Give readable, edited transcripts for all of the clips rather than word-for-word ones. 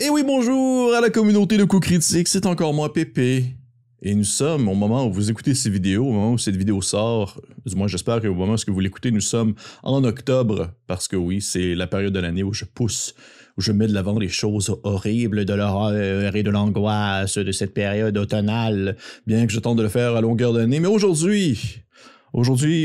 Et oui, bonjour à la communauté de coups critiques, c'est encore moi, Pépé. Et nous sommes, au moment où vous écoutez ces vidéos, au moment où cette vidéo sort, du moins j'espère qu'au moment où vous l'écoutez, nous sommes en octobre, parce que oui, c'est la période de l'année où je pousse, où je mets de l'avant les choses horribles de l'horreur et de l'angoisse de cette période automnale, bien que je tente de le faire à longueur d'année. Mais aujourd'hui,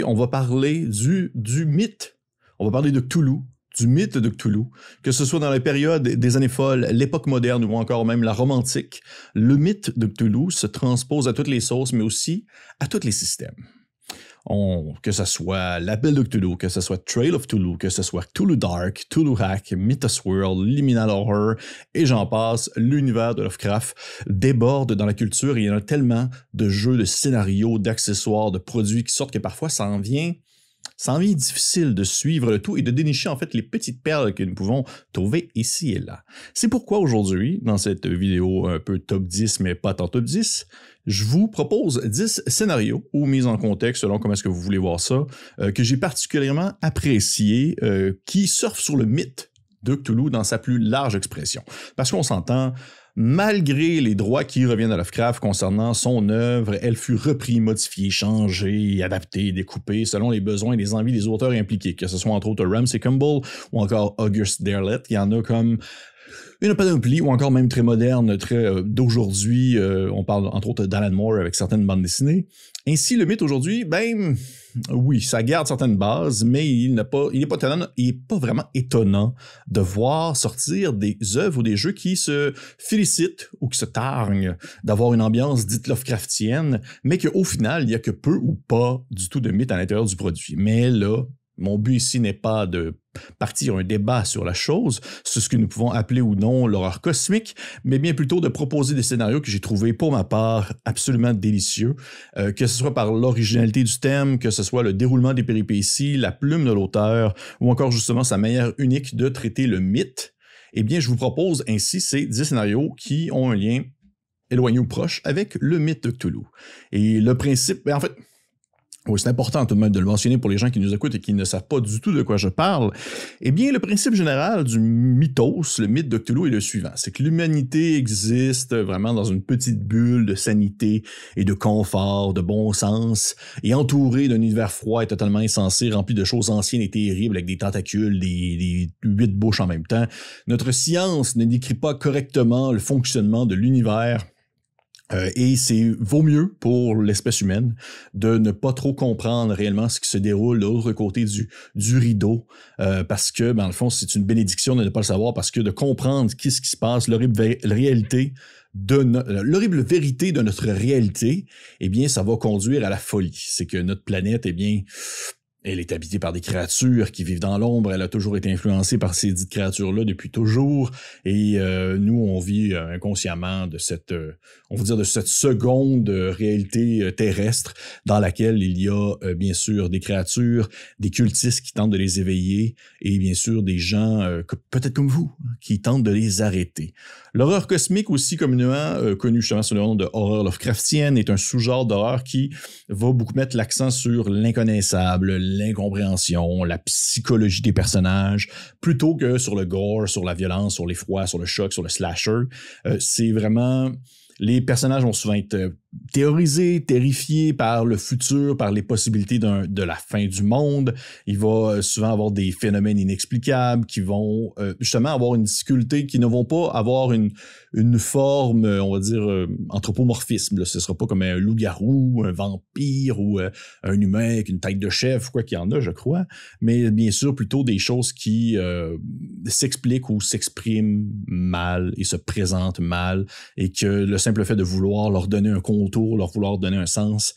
on va parler du mythe. On va parler de Cthulhu. Du mythe de Cthulhu, que ce soit dans la période des années folles, l'époque moderne ou encore même la romantique, le mythe de Cthulhu se transpose à toutes les sauces, mais aussi à tous les systèmes. Que ce soit l'appel de Cthulhu, que ce soit Trail of Cthulhu, que ce soit Cthulhu Dark, Cthulhu Hack, Mythos World, Liminal Horror, et j'en passe, l'univers de Lovecraft déborde dans la culture et il y en a tellement de jeux, de scénarios, d'accessoires, de produits qui sortent que parfois ça en vient difficile de suivre le tout et de dénicher en fait les petites perles que nous pouvons trouver ici et là. C'est pourquoi aujourd'hui, dans cette vidéo un peu top 10 mais pas tant top 10, je vous propose 10 scénarios ou mises en contexte selon comment est-ce que vous voulez voir ça, que j'ai particulièrement apprécié, qui surfent sur le mythe de Cthulhu dans sa plus large expression. Parce qu'on s'entend, malgré les droits qui reviennent à Lovecraft concernant son œuvre, elle fut reprise, modifiée, changée, adaptée, découpée selon les besoins et les envies des auteurs impliqués, que ce soit entre autres Ramsey Campbell ou encore August Derleth. Il y en a comme une panoplie, ou encore même très moderne, très d'aujourd'hui. On parle entre autres d'Alan Moore avec certaines bandes dessinées. Ainsi, le mythe aujourd'hui, ben oui, ça garde certaines bases, mais il n'est pas vraiment étonnant de voir sortir des œuvres ou des jeux qui se félicitent ou qui se targuent d'avoir une ambiance dite Lovecraftienne, mais qu'au final, il n'y a que peu ou pas du tout de mythe à l'intérieur du produit. Mais là, mon but ici n'est pas de partir un débat sur la chose, sur ce que nous pouvons appeler ou non l'horreur cosmique, mais bien plutôt de proposer des scénarios que j'ai trouvés pour ma part absolument délicieux, que ce soit par l'originalité du thème, que ce soit le déroulement des péripéties, la plume de l'auteur, ou encore justement sa manière unique de traiter le mythe. Eh bien, je vous propose ainsi ces 10 scénarios qui ont un lien éloigné ou proche avec le mythe de Cthulhu. Et le principe, ben en fait, oui, c'est important tout de même de le mentionner pour les gens qui nous écoutent et qui ne savent pas du tout de quoi je parle. Eh bien, le principe général du mythos, le mythe de Cthulhu, est le suivant. C'est que l'humanité existe vraiment dans une petite bulle de sanité et de confort, de bon sens, et entourée d'un univers froid et totalement insensé, rempli de choses anciennes et terribles, avec des tentacules, des 8 bouches en même temps. Notre science ne décrit pas correctement le fonctionnement de l'univers. Et vaut mieux pour l'espèce humaine de ne pas trop comprendre réellement ce qui se déroule de l'autre côté du rideau, parce que, dans le fond, c'est une bénédiction de ne pas le savoir, parce que de comprendre qu'est-ce qui se passe, l'horrible vérité de notre réalité, eh bien, ça va conduire à la folie. C'est que notre planète, eh bien, elle est habitée par des créatures qui vivent dans l'ombre. Elle a toujours été influencée par ces dites créatures-là depuis toujours. Et nous, on vit inconsciemment de cette, on va dire, de cette seconde réalité terrestre dans laquelle il y a bien sûr des créatures, des cultistes qui tentent de les éveiller et bien sûr des gens, peut-être comme vous, qui tentent de les arrêter. L'horreur cosmique, aussi communément connue justement sous le nom de horreur Lovecraftienne, est un sous-genre d'horreur qui va beaucoup mettre l'accent sur l'inconnaissable, l'incompréhension, la psychologie des personnages, plutôt que sur le gore, sur la violence, sur l'effroi, sur le choc, sur le slasher. C'est vraiment... Les personnages vont souvent être théorisés, terrifiés par le futur, par les possibilités de la fin du monde. Il va souvent avoir des phénomènes inexplicables qui vont justement avoir une difficulté, qui ne vont pas avoir une forme, on va dire, anthropomorphisme. Là. Ce ne sera pas comme un loup-garou, un vampire ou un humain avec une tête de chef, quoi qu'il y en a, je crois. Mais bien sûr, plutôt des choses qui s'expliquent ou s'expriment mal et se présentent mal, et que le simple fait de vouloir leur donner un contour, leur vouloir donner un sens,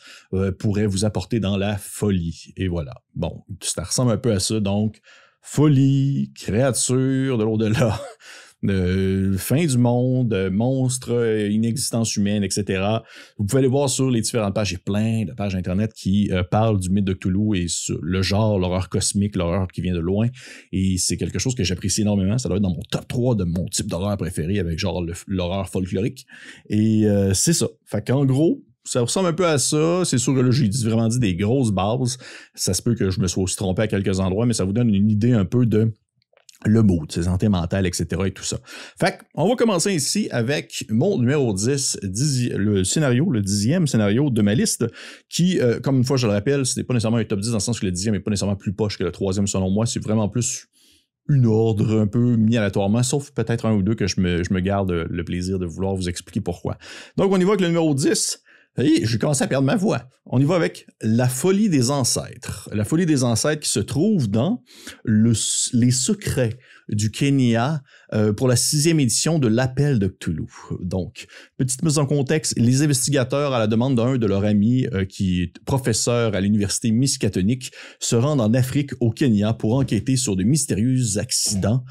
pourrait vous apporter dans la folie. Et voilà. Bon, ça ressemble un peu à ça, donc folie, créature de l'au-delà, fin du monde, monstres, inexistence humaine, etc. Vous pouvez aller voir sur les différentes pages, il y a plein de pages internet qui parlent du mythe de Cthulhu et sur le genre, l'horreur cosmique, l'horreur qui vient de loin, et c'est quelque chose que j'apprécie énormément. Ça doit être dans mon top 3 de mon type d'horreur préféré, avec genre l'horreur folklorique, et c'est ça. Fait qu'en gros, ça ressemble un peu à ça. C'est sûr que là, j'ai vraiment dit des grosses bases. Ça se peut que je me sois aussi trompé à quelques endroits, mais ça vous donne une idée un peu de le mood, sa santé mentale, etc. et tout ça. Fait qu'on va commencer ici avec mon numéro 10, le 10e scénario de ma liste, qui, comme une fois je le rappelle, ce n'est pas nécessairement un top 10 dans le sens que le 10e n'est pas nécessairement plus poche que le 3e selon moi, c'est vraiment plus une ordre un peu mis aléatoirement, sauf peut-être un ou deux que je me garde le plaisir de vouloir vous expliquer pourquoi. Donc on y va avec le numéro 10. Et j'ai commencé à perdre ma voix. On y va avec La folie des ancêtres. La folie des ancêtres qui se trouve dans les secrets du Kenya pour la 6e édition de l'Appel de Cthulhu. Donc, petite mise en contexte, les investigateurs, à la demande d'un de leurs amis qui est professeur à l'université Miskatonic, se rendent en Afrique, au Kenya, pour enquêter sur de mystérieux accidents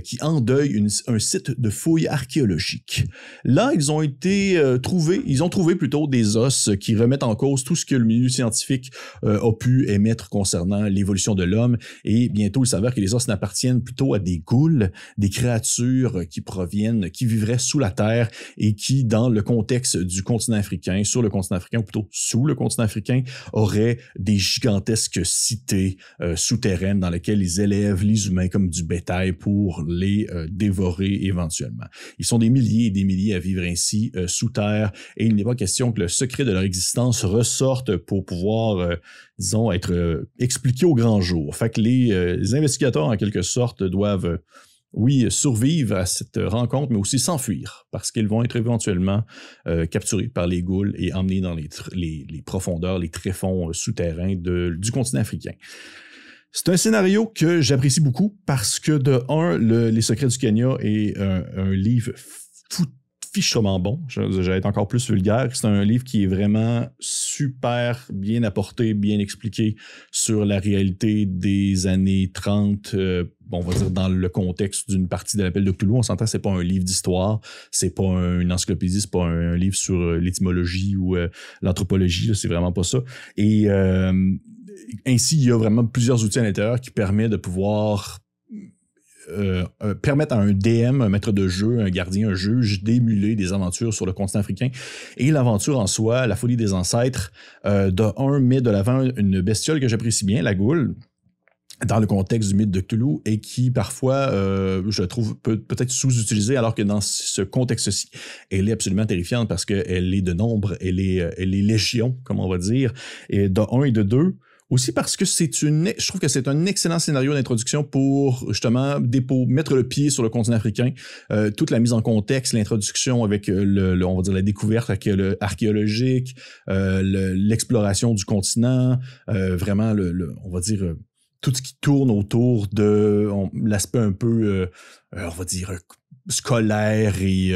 qui endeuillent un site de fouilles archéologiques. Là, ils ont trouvé plutôt des os qui remettent en cause tout ce que le milieu scientifique a pu émettre concernant l'évolution de l'homme, et bientôt, il s'avère que les os n'appartiennent plutôt à des ghouls, des créatures qui vivraient sous la terre et qui, dans le contexte du continent africain, sur le continent africain, ou plutôt sous le continent africain, auraient des gigantesques cités souterraines dans lesquelles ils élèvent les humains comme du bétail pour les dévorer éventuellement. Ils sont des milliers et des milliers à vivre ainsi sous terre, et il n'est pas question que le secret de leur existence ressorte pour pouvoir, disons, être expliqué au grand jour. Fait que les investigateurs, en quelque sorte, doivent survivre à cette rencontre, mais aussi s'enfuir, parce qu'ils vont être éventuellement capturés par les ghouls et emmenés dans les profondeurs, les tréfonds souterrains du continent africain. C'est un scénario que j'apprécie beaucoup parce que, de un, Les Secrets du Kenya est un livre fichement bon. J'allais être encore plus vulgaire. C'est un livre qui est vraiment super bien apporté, bien expliqué sur la réalité des années 30, on va dire dans le contexte d'une partie de l'Appel de Cthulhu. On s'entend, c'est pas un livre d'histoire, c'est pas une encyclopédie, c'est pas un livre sur l'étymologie ou l'anthropologie, là, c'est vraiment pas ça. Et ainsi, il y a vraiment plusieurs outils à l'intérieur qui permettent de pouvoir permettre à un DM, un maître de jeu, un gardien, un juge, d'émuler des aventures sur le continent africain. Et l'aventure en soi, La folie des ancêtres, met de l'avant une bestiole que j'apprécie bien, la goule, dans le contexte du mythe de Cthulhu, et qui parfois, je trouve, peut-être sous-utilisée, alors que dans ce contexte-ci, elle est absolument terrifiante parce qu'elle est de nombre, elle est légion, comme on va dire, et de 1 et de 2. Aussi parce que je trouve que c'est un excellent scénario d'introduction pour justement mettre le pied sur le continent africain. Toute la mise en contexte, l'introduction avec on va dire la découverte archéologique, l'exploration du continent, vraiment on va dire tout ce qui tourne autour de l'aspect un peu, on va dire, scolaire et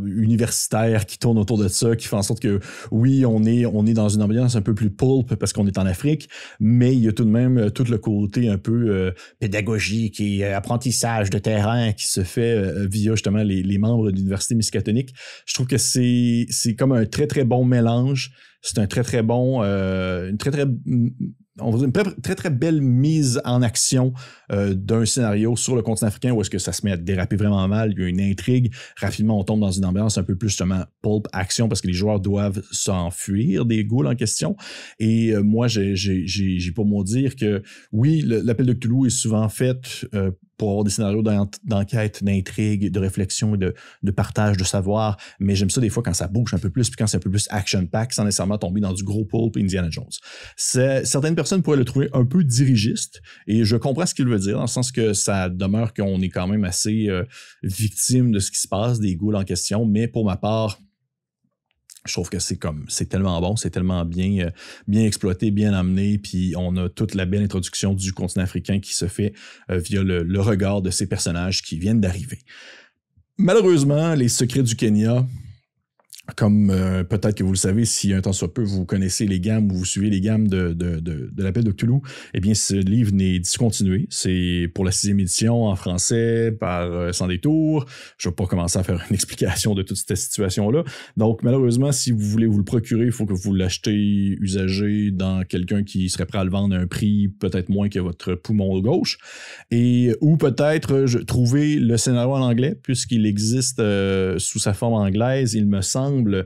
universitaire qui tourne autour de ça, qui fait en sorte que, oui, on est dans une ambiance un peu plus pulp parce qu'on est en Afrique, mais il y a tout de même tout le côté un peu pédagogique et apprentissage de terrain qui se fait via justement les membres de l'Université Miskatonic. Je trouve que c'est comme un très, très bon mélange. C'est un très, très bon, une très, très belle mise en action d'un scénario sur le continent africain où est-ce que ça se met à déraper vraiment mal, il y a une intrigue, rapidement on tombe dans une ambiance un peu plus justement pulp action parce que les joueurs doivent s'enfuir des ghouls en question, et moi j'ai pour moi dire que oui, l'Appel de Cthulhu est souvent fait pour avoir des scénarios d'enquête, d'intrigue, de réflexion et de partage de savoir, mais j'aime ça des fois quand ça bouge un peu plus, puis quand c'est un peu plus action-pack, sans nécessairement tomber dans du gros pulp Indiana Jones. Certaines personnes pourraient le trouver un peu dirigiste, et je comprends ce qu'il veut dire, dans le sens que ça demeure qu'on est quand même assez victime de ce qui se passe, des ghouls en question, mais pour ma part, je trouve que c'est tellement bon, c'est tellement bien exploité, bien amené, puis on a toute la belle introduction du continent africain qui se fait via le regard de ces personnages qui viennent d'arriver. Malheureusement, Les Secrets du Kenya, comme peut-être que vous le savez, si un temps soit peu vous connaissez les gammes ou vous suivez les gammes de l'Appel de Cthulhu, eh bien ce livre n'est discontinué. C'est pour la 6e édition en français par Sans Détour. Je ne vais pas commencer à faire une explication de toute cette situation-là. Donc malheureusement, si vous voulez vous le procurer, il faut que vous l'achetez usagé dans quelqu'un qui serait prêt à le vendre à un prix peut-être moins que votre poumon gauche. Ou peut-être trouver le scénario en anglais, puisqu'il existe sous sa forme anglaise, il me semble. semble,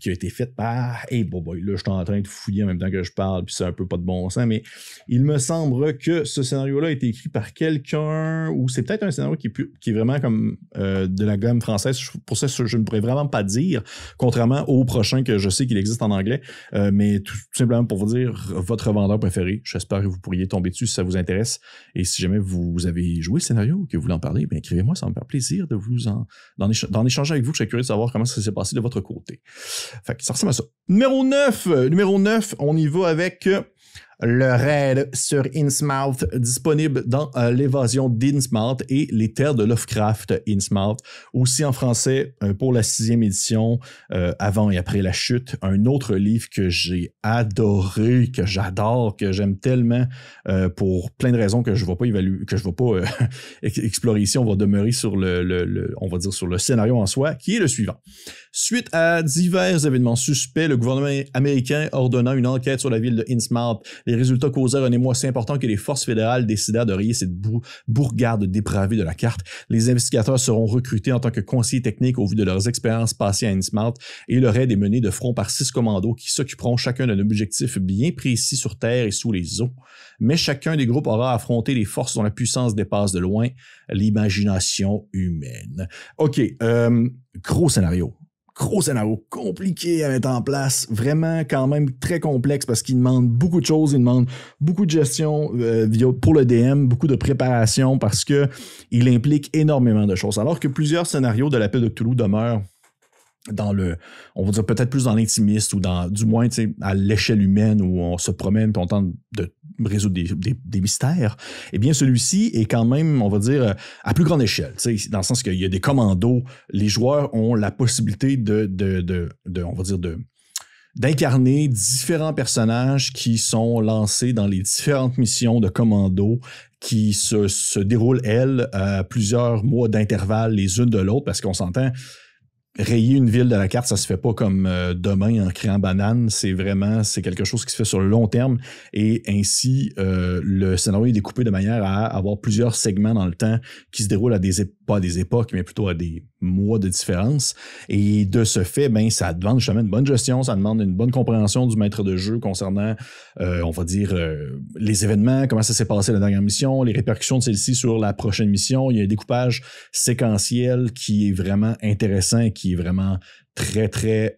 qui a été faite par... Hey, boy, là, je suis en train de fouiller en même temps que je parle, puis c'est un peu pas de bon sens, mais il me semble que ce scénario-là a été écrit par quelqu'un, ou c'est peut-être un scénario qui est vraiment comme de la gamme française. Pour ça, je ne pourrais vraiment pas dire, contrairement au prochain que je sais qu'il existe en anglais, mais tout simplement pour vous dire votre vendeur préféré. J'espère que vous pourriez tomber dessus si ça vous intéresse. Et si jamais vous avez joué le scénario ou que vous voulez en parler, bien, écrivez-moi, ça va me faire plaisir de vous d'en échanger avec vous. Je serais curieux de savoir comment ça s'est passé de votre côté. Fait que ça ressemble à ça. Numéro 9, on y va avec le raid sur Innsmouth, disponible dans l'évasion d'Innsmouth et les terres de Lovecraft Innsmouth, aussi en français pour la 6e édition, avant et après la chute, un autre livre que j'ai adoré, que j'adore, que j'aime tellement pour plein de raisons que je ne vais pas évaluer, que je ne vais pas explorer ici. On va demeurer sur on va dire sur le scénario en soi, qui est le suivant. Suite à divers événements suspects, le gouvernement américain ordonnant une enquête sur la ville de Innsmouth, les résultats causèrent un émoi si important que les forces fédérales décidèrent de rayer cette bourgade dépravée de la carte. Les investigateurs seront recrutés en tant que conseillers techniques au vu de leurs expériences passées à Innsmouth et le raid est mené de front par 6 commandos qui s'occuperont chacun d'un objectif bien précis sur terre et sous les eaux. Mais chacun des groupes aura affronté les forces dont la puissance dépasse de loin l'imagination humaine. OK, gros scénario. Gros scénario, compliqué à mettre en place, vraiment quand même très complexe parce qu'il demande beaucoup de choses, il demande beaucoup de gestion pour le DM, beaucoup de préparation parce que il implique énormément de choses. Alors que plusieurs scénarios de l'appel de Cthulhu demeurent dans on va dire peut-être plus dans l'intimiste ou du moins à l'échelle humaine où on se promène et on tente de résoudre des mystères, eh bien celui-ci est quand même, on va dire, à plus grande échelle, dans le sens qu'il y a des commandos, les joueurs ont la possibilité on va dire d'incarner différents personnages qui sont lancés dans les différentes missions de commando qui se déroulent, elles, à plusieurs mois d'intervalle les unes de l'autre, parce qu'on s'entend, rayer une ville de la carte, ça se fait pas comme demain en créant banane, c'est quelque chose qui se fait sur le long terme et ainsi le scénario est découpé de manière à avoir plusieurs segments dans le temps qui se déroulent à pas à des époques, mais plutôt à des mois de différence et de ce fait, ben ça demande justement une bonne gestion, ça demande une bonne compréhension du maître de jeu concernant, on va dire, les événements, comment ça s'est passé la dernière mission, les répercussions de celle-ci sur la prochaine mission, il y a un découpage séquentiel qui est vraiment intéressant et qui est vraiment très, très,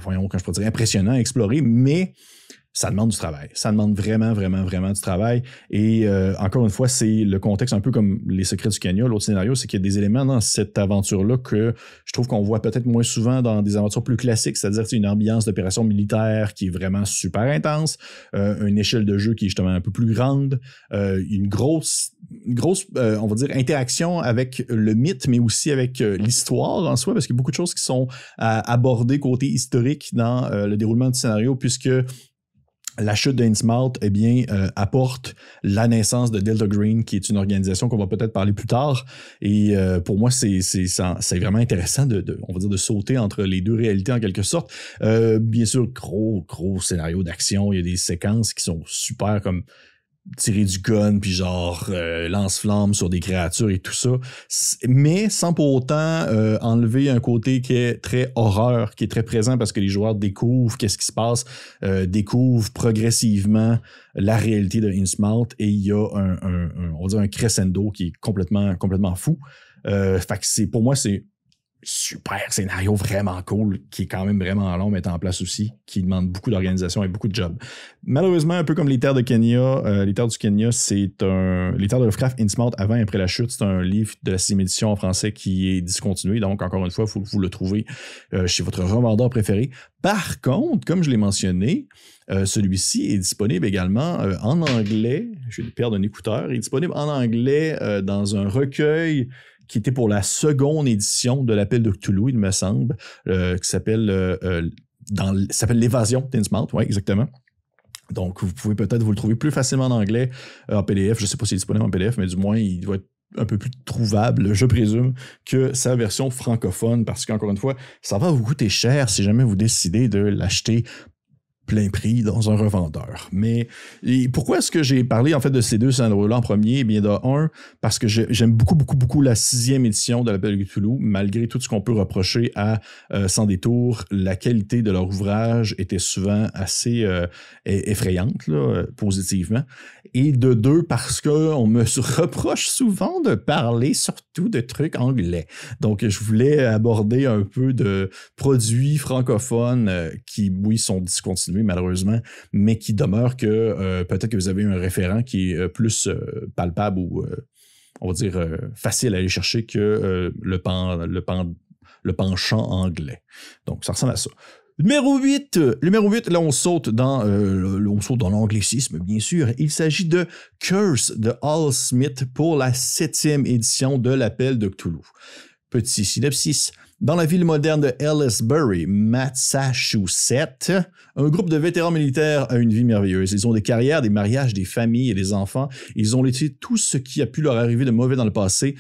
voyons, quand je peux dire, impressionnant à explorer, mais ça demande du travail. Ça demande vraiment, vraiment, vraiment du travail. Et encore une fois, c'est le contexte un peu comme les secrets du Kenya. L'autre scénario, c'est qu'il y a des éléments dans cette aventure-là que je trouve qu'on voit peut-être moins souvent dans des aventures plus classiques, c'est-à-dire une ambiance d'opération militaire qui est vraiment super intense, une échelle de jeu qui est justement un peu plus grande, une grosse on va dire, interaction avec le mythe, mais aussi avec l'histoire en soi, parce qu'il y a beaucoup de choses qui sont abordées côté historique dans le déroulement du scénario, puisque la chute d'Innsmouth, eh bien, apporte la naissance de Delta Green, qui est une organisation qu'on va peut-être parler plus tard. Et pour moi, c'est vraiment intéressant on va dire, de sauter entre les deux réalités en quelque sorte. Bien sûr, gros scénario d'action. Il y a des séquences qui sont super comme tirer du gun, puis genre lance-flamme sur des créatures et tout ça, mais sans pour autant enlever un côté qui est très horreur, qui est très présent parce que les joueurs découvrent qu'est-ce qui se passe, découvrent progressivement la réalité de Innsmouth et il y a on va dire un crescendo qui est complètement fou. Fait que pour moi, c'est super scénario vraiment cool, qui est quand même vraiment long à mettre en place aussi, qui demande beaucoup d'organisation et beaucoup de job. Malheureusement, un peu comme les terres de Kenya, les terres du Kenya, les terres de Lovecraft Innsmouth avant et après la chute, c'est un livre de la 6e édition en français qui est discontinué, donc encore une fois, il faut vous le trouver chez votre revendeur préféré. Par contre, comme je l'ai mentionné, celui-ci est disponible également en anglais, je vais perdre un écouteur, il est disponible en anglais dans un recueil qui était pour la seconde édition de l'appel de Cthulhu, il me semble, qui s'appelle L'évasion d'Innsmouth, oui, exactement. Donc, vous pouvez peut-être vous le trouver plus facilement en anglais, en PDF. Je ne sais pas s'il est disponible en PDF, mais du moins, il doit être un peu plus trouvable, je présume, que sa version francophone, parce qu'encore une fois, ça va vous coûter cher si jamais vous décidez de l'acheter plein prix dans un revendeur. Mais pourquoi est-ce que j'ai parlé en fait de ces deux scénarios-là en premier? Eh bien, de un, parce que j'aime beaucoup la 6e édition de l'Appel de Cthulhu, malgré tout ce qu'on peut reprocher à Sans détour, la qualité de leur ouvrage était souvent assez effrayante, là, positivement. Et de deux, parce qu'on me reproche souvent de parler surtout de trucs anglais. Donc, je voulais aborder un peu de produits francophones qui, oui, sont discontinués malheureusement, mais qui demeurent que peut-être que vous avez un référent qui est plus palpable ou, on va dire, facile à aller chercher que le penchant anglais. Donc, ça ressemble à ça. Numéro 8, là on saute dans l'anglicisme, bien sûr. Il s'agit de Curse de Hal Smith pour la 7e édition de l'Appel de Cthulhu. Petit synopsis. Dans la ville moderne de Ellisbury, Massachusetts, un groupe de vétérans militaires a une vie merveilleuse. Ils ont des carrières, des mariages, des familles et des enfants. Ils ont laissé tout ce qui a pu leur arriver de mauvais dans le passé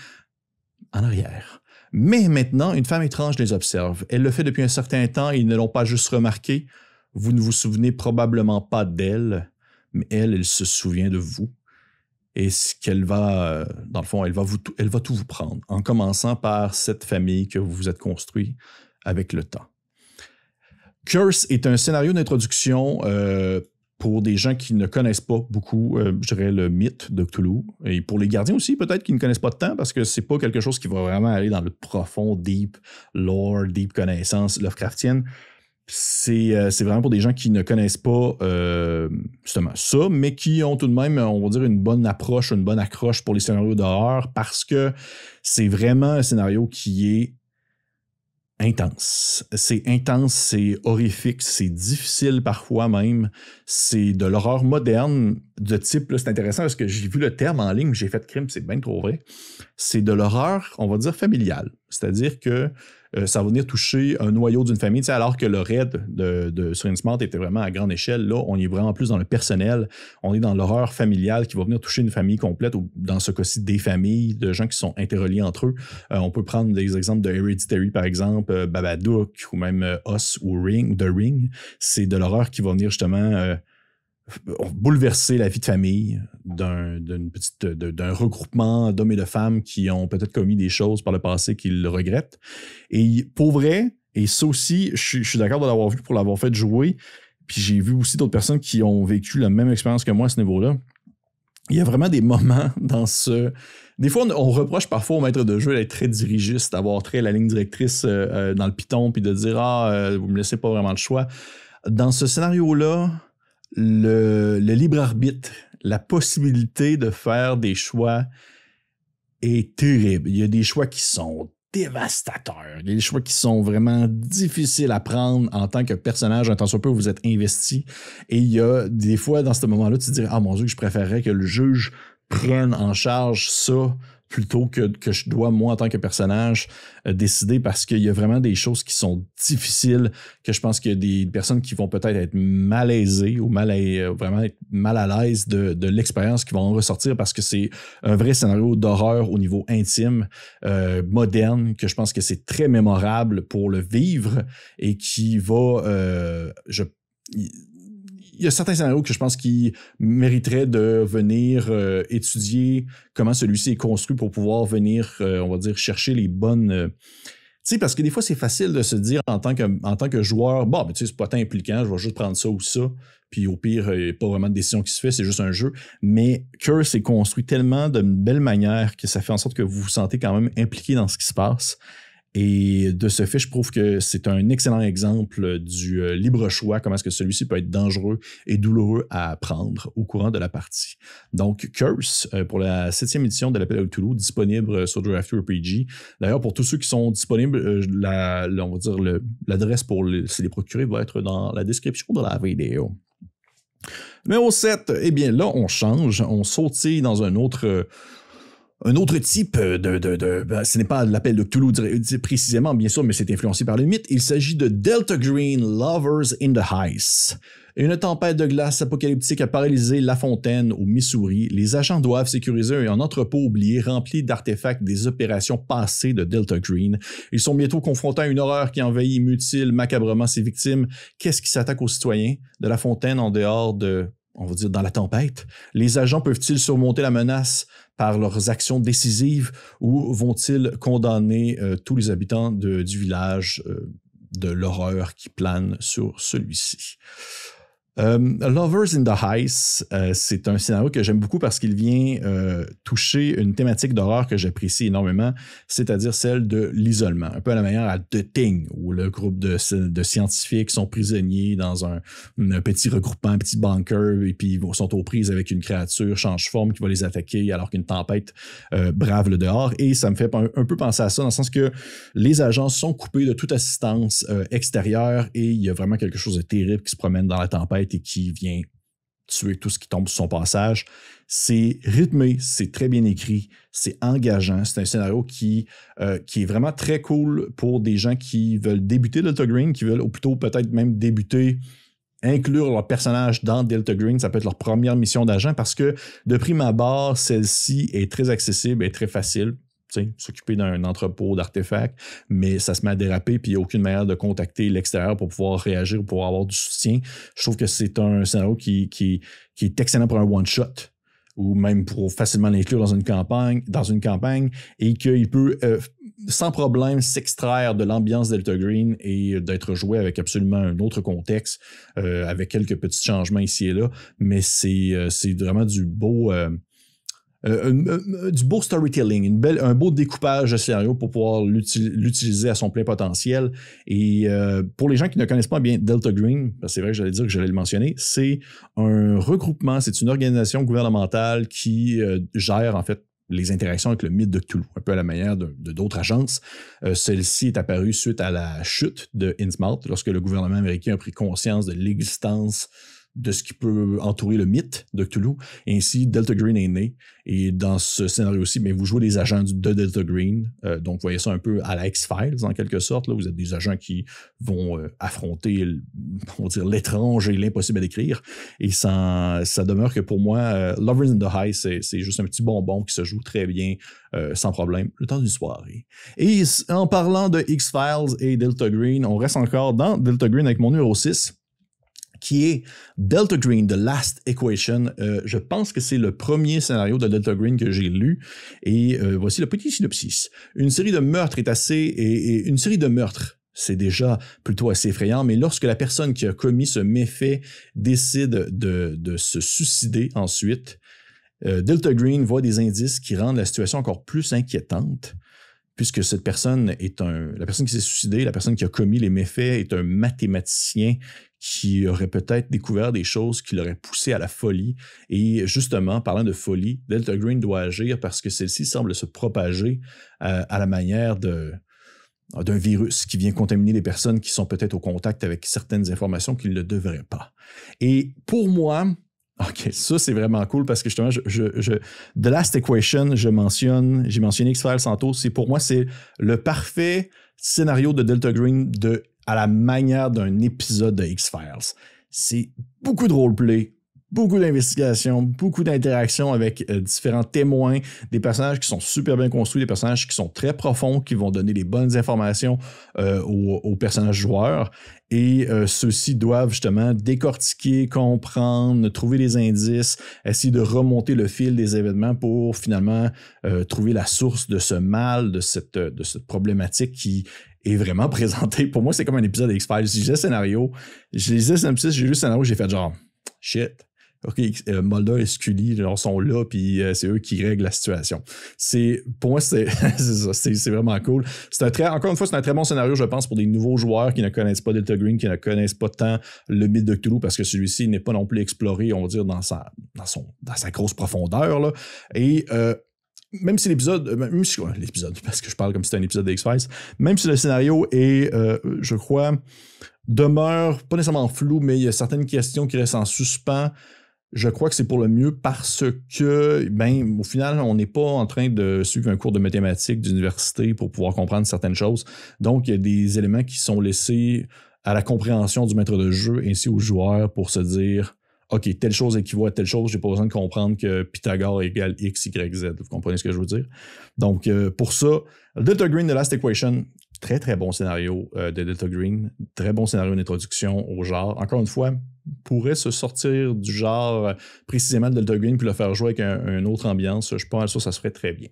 en arrière. Mais maintenant, une femme étrange les observe. Elle le fait depuis un certain temps et ils ne l'ont pas juste remarqué. Vous ne vous souvenez probablement pas d'elle, mais elle se souvient de vous. Et ce qu'elle va, dans le fond, elle va tout vous prendre, en commençant par cette famille que vous vous êtes construit avec le temps. Curse est un scénario d'introduction pour des gens qui ne connaissent pas beaucoup, je dirais, le mythe de Cthulhu. Et pour les gardiens aussi, peut-être qui ne connaissent pas tant, parce que c'est pas quelque chose qui va vraiment aller dans le profond, deep lore, deep connaissance Lovecraftienne. C'est vraiment pour des gens qui ne connaissent pas justement ça, mais qui ont tout de même, on va dire, une bonne approche, une bonne accroche pour les scénarios d'horreur, parce que c'est vraiment un scénario qui est intense. C'est intense, c'est horrifique, c'est difficile parfois même. C'est de l'horreur moderne de type, là, c'est intéressant parce que j'ai vu le terme en ligne, j'ai fait crime, c'est bien trop vrai. C'est de l'horreur, on va dire, familiale. C'est-à-dire que ça va venir toucher un noyau d'une famille, alors que le raid de Serene Smart était vraiment à grande échelle. Là, on est vraiment plus dans le personnel. On est dans l'horreur familiale qui va venir toucher une famille complète, ou dans ce cas-ci, des familles de gens qui sont interreliés entre eux. On peut prendre des exemples de Hereditary, par exemple, Babadook, ou même Us ou Ring, ou The Ring. C'est de l'horreur qui va venir justement bouleverser la vie de famille d'un regroupement d'hommes et de femmes qui ont peut-être commis des choses par le passé qu'ils regrettent. Et pour vrai, et ça aussi, je suis d'accord de l'avoir vu pour l'avoir fait jouer, puis j'ai vu aussi d'autres personnes qui ont vécu la même expérience que moi à ce niveau-là. Il y a vraiment des moments dans ce... Des fois, on reproche parfois au maître de jeu d'être très dirigiste, d'avoir très la ligne directrice dans le piton, puis de dire « Ah, vous me laissez pas vraiment le choix ». Dans ce scénario-là, le libre arbitre, la possibilité de faire des choix est terrible. Il y a des choix qui sont dévastateurs. Il y a des choix qui sont vraiment difficiles à prendre en tant que personnage, un tant soit peu où vous êtes investi. Et il y a des fois, dans ce moment-là, tu te dis « Ah mon Dieu, je préférerais que le juge prenne en charge ça plutôt que je dois, moi, en tant que personnage, décider, parce qu'il y a vraiment des choses qui sont difficiles, que je pense qu'il y a des personnes qui vont peut-être être malaisées ou vraiment être mal à l'aise de l'expérience qui vont en ressortir, parce que c'est un vrai scénario d'horreur au niveau intime, moderne, que je pense que c'est très mémorable pour le vivre et qui va... Il y a certains scénarios que je pense qui mériteraient de venir étudier comment celui-ci est construit pour pouvoir venir, on va dire, chercher les bonnes... tu sais, parce que des fois, c'est facile de se dire en tant que joueur, bon, mais tu sais, c'est pas tant impliquant, je vais juste prendre ça ou ça, puis au pire, il n'y a pas vraiment de décision qui se fait, c'est juste un jeu. Mais Curse est construit tellement d'une belle manière que ça fait en sorte que vous vous sentez quand même impliqué dans ce qui se passe. Et de ce fait, je trouve que c'est un excellent exemple du libre choix, comment est-ce que celui-ci peut être dangereux et douloureux à apprendre au courant de la partie. Donc, Curse, pour la 7e édition de l'Appel de Cthulhu, disponible sur DriveThruRPG. D'ailleurs, pour tous ceux qui sont disponibles, on va dire l'adresse pour se les procurer va être dans la description de la vidéo. Numéro 7, eh bien là, on change, on sautille dans un autre Un autre type ce n'est pas l'appel de Cthulhu précisément, bien sûr, mais c'est influencé par le mythe. Il s'agit de Delta Green Lovers in the Ice. Une tempête de glace apocalyptique a paralysé La Fontaine au Missouri. Les agents doivent sécuriser un entrepôt oublié rempli d'artefacts des opérations passées de Delta Green. Ils sont bientôt confrontés à une horreur qui envahit et mutile macabrement ses victimes. Qu'est-ce qui s'attaque aux citoyens de La Fontaine en dehors de, on va dire, dans la tempête? Les agents peuvent-ils surmonter la menace par leurs actions décisives ou vont-ils condamner tous les habitants du village de l'horreur qui plane sur celui-ci? Lovers in the Ice, c'est un scénario que j'aime beaucoup parce qu'il vient toucher une thématique d'horreur que j'apprécie énormément, c'est-à-dire celle de l'isolement. Un peu à la manière à The Thing, où le groupe de scientifiques sont prisonniers dans un petit regroupement, un petit bunker, et puis ils sont aux prises avec une créature change-forme qui va les attaquer alors qu'une tempête brave le dehors. Et ça me fait un peu penser à ça, dans le sens que les agents sont coupés de toute assistance extérieure et il y a vraiment quelque chose de terrible qui se promène dans la tempête et qui vient tuer tout ce qui tombe sur son passage. C'est rythmé, c'est très bien écrit, c'est engageant. C'est un scénario qui est vraiment très cool pour des gens qui veulent débuter Delta Green, qui veulent, ou plutôt peut-être même débuter, inclure leur personnage dans Delta Green. Ça peut être leur première mission d'agent parce que de prime abord, celle-ci est très accessible et très facile. S'occuper d'un entrepôt d'artefacts, mais ça se met à déraper puis il n'y a aucune manière de contacter l'extérieur pour pouvoir réagir ou pour avoir du soutien. Je trouve que c'est un scénario qui est excellent pour un one-shot ou même pour facilement l'inclure dans une campagne et qu'il peut sans problème s'extraire de l'ambiance Delta Green et d'être joué avec absolument un autre contexte, avec quelques petits changements ici et là, mais c'est vraiment du beau storytelling, un beau découpage de scénario pour pouvoir l'utiliser à son plein potentiel. Et pour les gens qui ne connaissent pas bien Delta Green, parce que c'est vrai que j'allais dire que j'allais le mentionner, c'est un regroupement, c'est une organisation gouvernementale qui gère en fait les interactions avec le mythe de Cthulhu, un peu à la manière de d'autres agences. Celle-ci est apparue suite à la chute de Innsmouth, lorsque le gouvernement américain a pris conscience de l'existence de ce qui peut entourer le mythe de Cthulhu. Et ainsi, Delta Green est né. Et dans ce scénario-ci, vous jouez des agents de Delta Green. Donc, vous voyez ça un peu à la X-Files, en quelque sorte. Là. Vous êtes des agents qui vont affronter, on va dire, l'étrange et l'impossible à décrire. Et ça demeure que pour moi, Lovers in the High, c'est juste un petit bonbon qui se joue très bien, sans problème, le temps d'une soirée. Et en parlant de X-Files et Delta Green, on reste encore dans Delta Green avec mon numéro 6. Qui est Delta Green, The Last Equation. Je pense que c'est le premier scénario de Delta Green que j'ai lu. Et voici le petit synopsis. Une série de meurtres une série de meurtres, c'est déjà plutôt assez effrayant, mais lorsque la personne qui a commis ce méfait décide de se suicider ensuite, Delta Green voit des indices qui rendent la situation encore plus inquiétante. Puisque cette personne la personne qui s'est suicidée, la personne qui a commis les méfaits est un mathématicien qui aurait peut-être découvert des choses qui l'auraient poussé à la folie. Et justement, parlant de folie, Delta Green doit agir parce que celle-ci semble se propager à la manière d'un virus qui vient contaminer les personnes qui sont peut-être au contact avec certaines informations qu'ils ne devraient pas. Et pour moi, OK, ça c'est vraiment cool parce que justement, The Last Equation, j'ai mentionné X-Files tantôt, pour moi, c'est le parfait scénario de Delta Green à la manière d'un épisode de X-Files. C'est beaucoup de roleplay, beaucoup d'investigation, beaucoup d'interactions avec différents témoins, des personnages qui sont super bien construits, des personnages qui sont très profonds, qui vont donner les bonnes informations aux personnages joueurs. Et ceux-ci doivent justement décortiquer, comprendre, trouver les indices, essayer de remonter le fil des événements pour finalement trouver la source de ce mal, de cette problématique qui est vraiment présentée. Pour moi, c'est comme un épisode de X-Files. Si j'ai le scénario, j'ai lu le scénario, j'ai fait genre « shit ». OK, Mulder et Scully sont là, puis c'est eux qui règlent la situation. Pour moi, c'est vraiment cool. Encore une fois, c'est un très bon scénario, je pense, pour des nouveaux joueurs qui ne connaissent pas Delta Green, qui ne connaissent pas tant le mythe de Cthulhu, parce que celui-ci n'est pas non plus exploré, on va dire, dans sa grosse profondeur, là. Et même si l'épisode, parce que je parle comme si c'était un épisode d'X-Files, même si le scénario est, je crois, demeure pas nécessairement flou, mais il y a certaines questions qui restent en suspens. Je crois que c'est pour le mieux parce que, ben, au final, on n'est pas en train de suivre un cours de mathématiques d'université pour pouvoir comprendre certaines choses. Donc, il y a des éléments qui sont laissés à la compréhension du maître de jeu ainsi aux joueurs pour se dire OK, telle chose équivaut à telle chose, j'ai pas besoin de comprendre que Pythagore égale X, Y, Z. Vous comprenez ce que je veux dire? Donc, pour ça, Delta Green The Last Equation, très très bon scénario de Delta Green, très bon scénario d'introduction au genre. Encore une fois, pourrait se sortir du genre précisément de Delta Green puis le faire jouer avec une autre ambiance. Je pense que ça se ferait très bien.